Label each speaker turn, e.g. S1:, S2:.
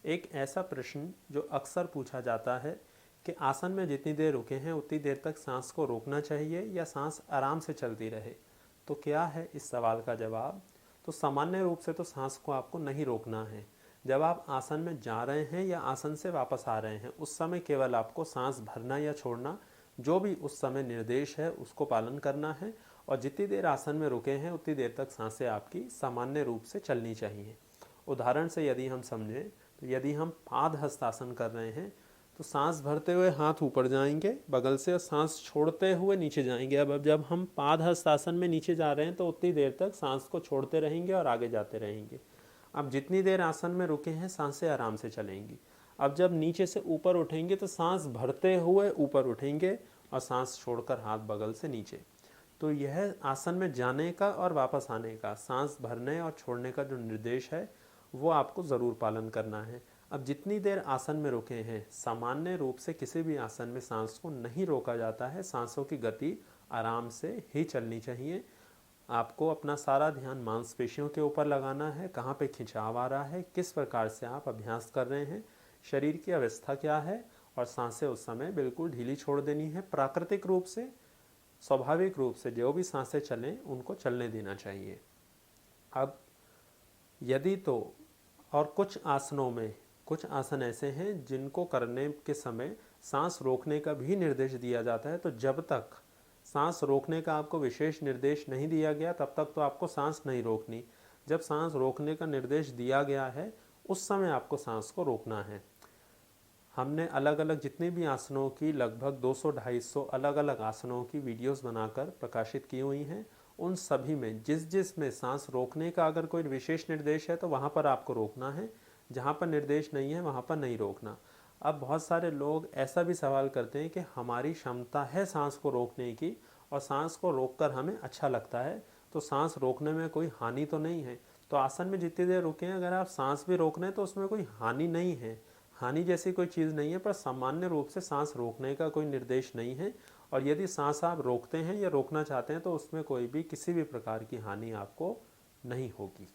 S1: एक ऐसा प्रश्न जो अक्सर पूछा जाता है कि आसन में जितनी देर रुके हैं उतनी देर तक सांस को रोकना चाहिए या सांस आराम से चलती रहे। तो क्या है इस सवाल का जवाब? तो सामान्य रूप से तो सांस को आपको नहीं रोकना है। जब आप आसन में जा रहे हैं या आसन से वापस आ रहे हैं उस समय केवल आपको सांस भरना या छोड़ना, जो भी उस समय निर्देश है उसको पालन करना है। और जितनी देर आसन में रुके हैं उतनी देर तक सांसें आपकी सामान्य रूप से चलनी चाहिए। उदाहरण से यदि हम समझें तो यदि हम पाद हस्तासन कर रहे हैं तो सांस भरते हुए हाथ ऊपर जाएंगे बगल से और सांस छोड़ते हुए नीचे जाएंगे। अब जब हम पाद हस्तासन में नीचे जा रहे हैं तो उतनी देर तक सांस को छोड़ते रहेंगे और आगे जाते रहेंगे। अब जितनी देर आसन में रुके हैं सांसें आराम से चलेंगी। अब जब नीचे से ऊपर उठेंगे तो सांस भरते हुए ऊपर उठेंगे और सांस छोड़कर हाथ बगल से नीचे। तो यह आसन में जाने का और वापस आने का, सांस भरने और छोड़ने का जो निर्देश है वो आपको ज़रूर पालन करना है। अब जितनी देर आसन में रुके हैं, सामान्य रूप से किसी भी आसन में सांस को नहीं रोका जाता है। सांसों की गति आराम से ही चलनी चाहिए। आपको अपना सारा ध्यान मांसपेशियों के ऊपर लगाना है, कहाँ पे खिंचाव आ रहा है, किस प्रकार से आप अभ्यास कर रहे हैं, शरीर की अवस्था क्या है, और सांसें उस समय बिल्कुल ढीली छोड़ देनी है। प्राकृतिक रूप से, स्वाभाविक रूप से जो भी सांसें चलें उनको चलने देना चाहिए। अब यदि तो और कुछ आसनों में, कुछ आसन ऐसे हैं जिनको करने के समय सांस रोकने का भी निर्देश दिया जाता है। तो जब तक सांस रोकने का आपको विशेष निर्देश नहीं दिया गया तब तक तो आपको सांस नहीं रोकनी। जब सांस रोकने का निर्देश दिया गया है उस समय आपको सांस को रोकना है। हमने अलग अलग जितने भी आसनों की लगभग 200-250 अलग अलग आसनों की वीडियोस बनाकर प्रकाशित की हुई हैं। उन सभी में जिस में सांस रोकने का अगर कोई विशेष निर्देश है तो वहाँ पर आपको रोकना है, जहाँ पर निर्देश नहीं है वहाँ पर नहीं रोकना। अब बहुत सारे लोग ऐसा भी सवाल करते हैं कि हमारी क्षमता है सांस को रोकने की और सांस को रोककर हमें अच्छा लगता है, तो सांस रोकने में कोई हानि तो नहीं है। तो आसन में जितनी देर रुके हैं अगर आप सांस भी रोक रहे हैं तो उसमें कोई हानि नहीं है, हानि जैसी कोई चीज़ नहीं है। पर सामान्य रूप से सांस रोकने का कोई निर्देश नहीं है। और यदि सांस आप रोकते हैं या रोकना चाहते हैं तो उसमें कोई भी किसी भी प्रकार की हानि आपको नहीं होगी।